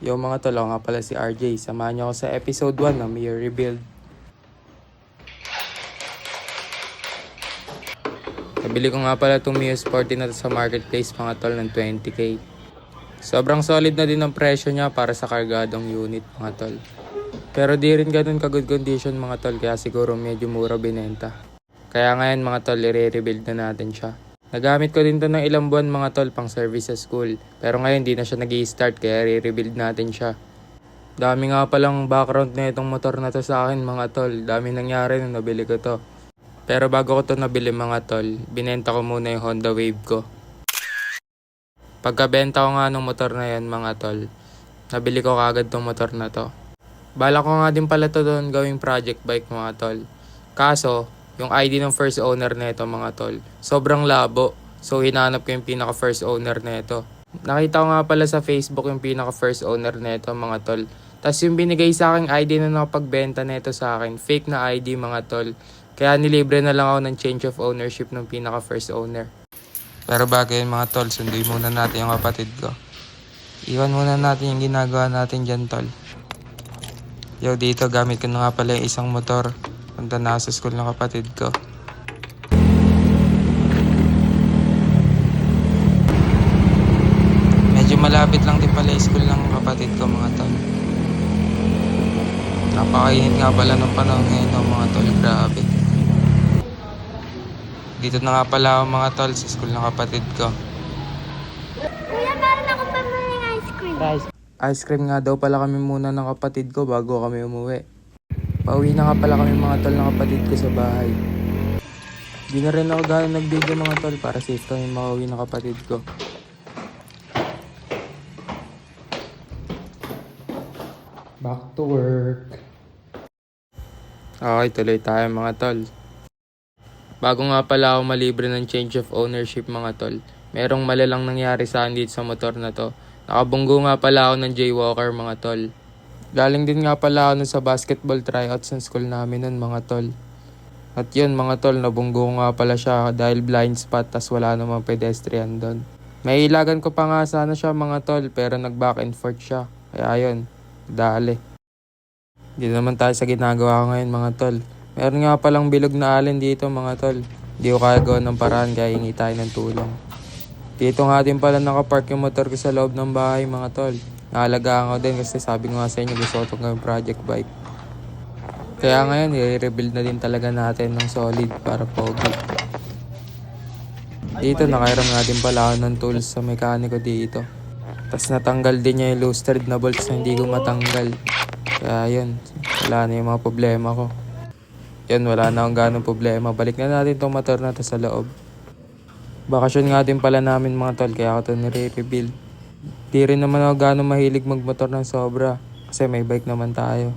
Yo mga tol, ako nga pala si RJ. Samahan niyo ako sa episode 1 ng Mirror Rebuild. Nabili ko nga pala itong Mio Sporty na to sa marketplace mga tol ng 20k. Sobrang solid na din ang presyo niya para sa kargadong unit mga tol. Pero di rin ganun ka good condition mga tol, kaya siguro medyo mura binenta. Kaya ngayon mga tol, i-rebuild na natin siya. Nagamit ko din to ng ilang buwan mga tol pang service sa school. Pero ngayon di na siya nag-i-start kaya re-rebuild natin siya. Dami nga palang background na itong motor na to sa akin mga tol. Dami nangyari nung nabili ko to. Pero bago ko to nabili mga tol, binenta ko muna yung Honda Wave ko. Pagkabenta ko nga ng motor na yan mga tol, nabili ko kagad tong motor na to. Bala ko nga din pala to doon gawing project bike mga tol. Kaso, yung ID ng first owner nito mga tol, sobrang labo. So hinanap ko yung pinaka first owner nito. Nakita ko nga pala sa Facebook yung pinaka first owner nito mga tol. Tapos yung binigay sa akin ID na nakapagbenta nito sa akin, fake na ID mga tol. Kaya nilibre na lang ako ng change of ownership ng pinaka first owner. Pero bago yun mga tol, sunduin muna natin yung kapatid ko. Iwan muna natin yung ginagawa natin dyan tol. Yo, dito gamit ko na nga pala yung isang motor. Punta na sa school ng kapatid ko. Medyo malapit lang din pala yung school ng kapatid ko mga tol. Napakainit nga pala ng panahon ngayon mga tol, grabe. Dito na nga pala ako mga tol sa school ng kapatid ko. Kuya, meron akong pamaling ice cream. Ice cream nga daw pala kami muna ng kapatid ko bago kami umuwi. Pauwi na nga pala kami mga tol ng kapatid ko sa bahay. Di na rin ako gano'n nag-video mga tol para safe kami makauwi ng kapatid ko. Back to work. Okay, tuloy tayo mga tol. Bago nga pala ako malibre ng change of ownership mga tol, merong malalang nangyari sa akin dito sa motor na to. Nakabunggo nga pala ako ng jaywalker mga tol. Galing din nga pala ako nun sa basketball tryouts ng school namin nun mga tol. At yun mga tol, nabunggo nga pala siya dahil blind spot tas wala namang pedestrian doon. May ilagan ko pa nga sana siya mga tol pero nag back and forth siya. Kaya yun, dali. Hindi naman tayo sa ginagawa ko ngayon mga tol. Meron nga palang bilog na allen dito mga tol. Hindi ko kaya gawa ng paraan kaya hingi tayo ng tulong. Dito nga din pala nakapark yung motor ko sa loob ng bahay mga tol. Naalagaan ko din kasi sabi ko nga sa inyo gusto ko itong gawing project bike. Kaya ngayon i-rebuild na din talaga natin ng solid para pogi. Dito nakairam nga din pala ako ng tools sa mekaniko dito. Tapos natanggal din niya yung loose thread na bolts na hindi ko matanggal. Kaya yun, wala na yung mga problema ko. Yan, wala na akong ganong problema. Balik na natin itong motor na to sa loob. Bakasyon nga din pala namin mga tol, kaya ako ito nire-rebuild. Di rin naman ako ganong mahilig magmotor ng sobra, kasi may bike naman tayo.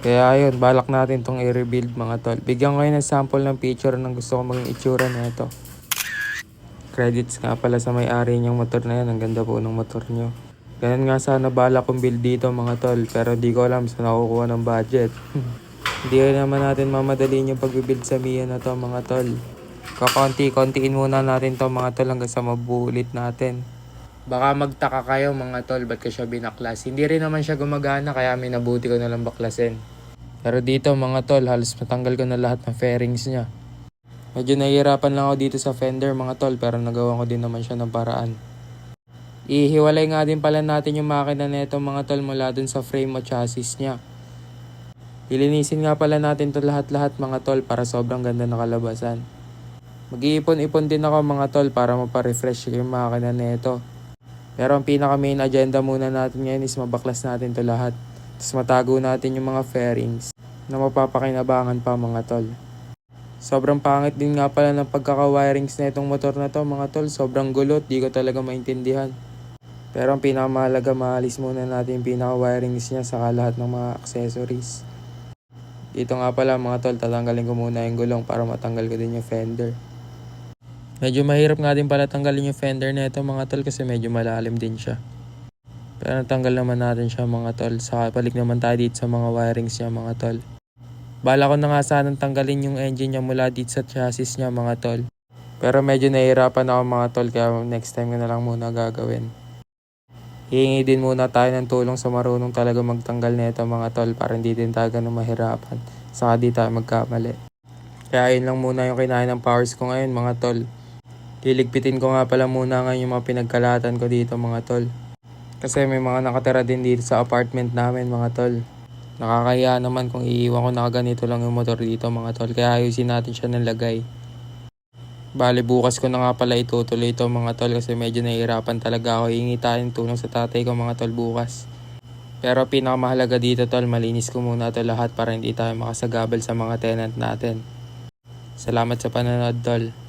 Kaya yun, balak natin itong i-rebuild mga tol. Bigyan ko kayo ng sample ng picture ng gusto ko maging itsura nito. Credits nga pala sa may-ari niyang motor na yan. Ang ganda po ng motor niyo. Ganun nga sana balak kong build dito mga tol, pero di ko alam saan nakukuha ng budget. Hindi naman natin mamadaliin yung pag-build sa Mia na to mga tol. Kakonti-kontiin muna natin to mga tol hanggang sa mabulit natin. Baka magtaka kayo mga tol, ba't ko siya binaklas? Hindi rin naman siya gumagana kaya minabuti ko na lang baklasin. Pero dito mga tol, halos matanggal ko na lahat ng fairings niya. Medyo nahihirapan lang ako dito sa fender mga tol, pero nagawa ko din naman siya ng paraan. Ihiwalay nga din pala natin yung makina nito mga tol mula dun sa frame o chassis niya. Lilinisin nga pala natin to lahat-lahat mga tol para sobrang ganda na kalabasan. Mag-iipon-ipon din ako mga tol para maparefresh yung makina nito. Pero ang pinaka main agenda muna natin ngayon is mabaklas natin to lahat. Tapos matago natin yung mga fairings na mapapakinabangan pa mga tol. Sobrang pangit din nga pala ng pagkaka-wirings na itong motor na to mga tol. Sobrang gulot, di ko talaga maintindihan. Pero ang pinakamahalaga, maalis muna natin yung pinaka-wirings niya saka lahat ng mga accessories. Dito nga pala mga tol, tatanggalin ko muna yung gulong para matanggal ko din yung fender. Medyo mahirap nga din pala tanggalin yung fender na ito mga tol kasi medyo malalim din siya. Pero natanggal naman natin siya mga tol. Saka balik naman tayo dito sa mga wirings niya mga tol. Bala ko na nga sanang tanggalin yung engine niya mula dito sa chassis niya mga tol. Pero medyo nahihirapan ako mga tol kaya next time ko na lang muna gagawin. hihingi din muna tayo ng tulong sa marunong talaga magtanggal nito mga tol para hindi din tayo ganun mahirapan. Saka di tayo magkamali. Kaya yun lang muna yung kinain ng powers ko ngayon mga tol. Liligpitin ko nga pala muna ngayon yung mga pinagkalatan ko dito mga tol. Kasi may mga nakatira din dito sa apartment namin mga tol. Nakakahiya naman kung iiwan ko nakaganito lang yung motor dito mga tol. Kaya ayusin natin siya ng lagay. Bale bukas ko na nga pala itutuloy ito mga tol kasi medyo nahihirapan talaga ako. Hingi tayong tulong sa tatay ko mga tol bukas. Pero pinakamahalaga dito tol, malinis ko muna ito lahat para hindi tayo makasagabal sa mga tenant natin. Salamat sa panonood tol.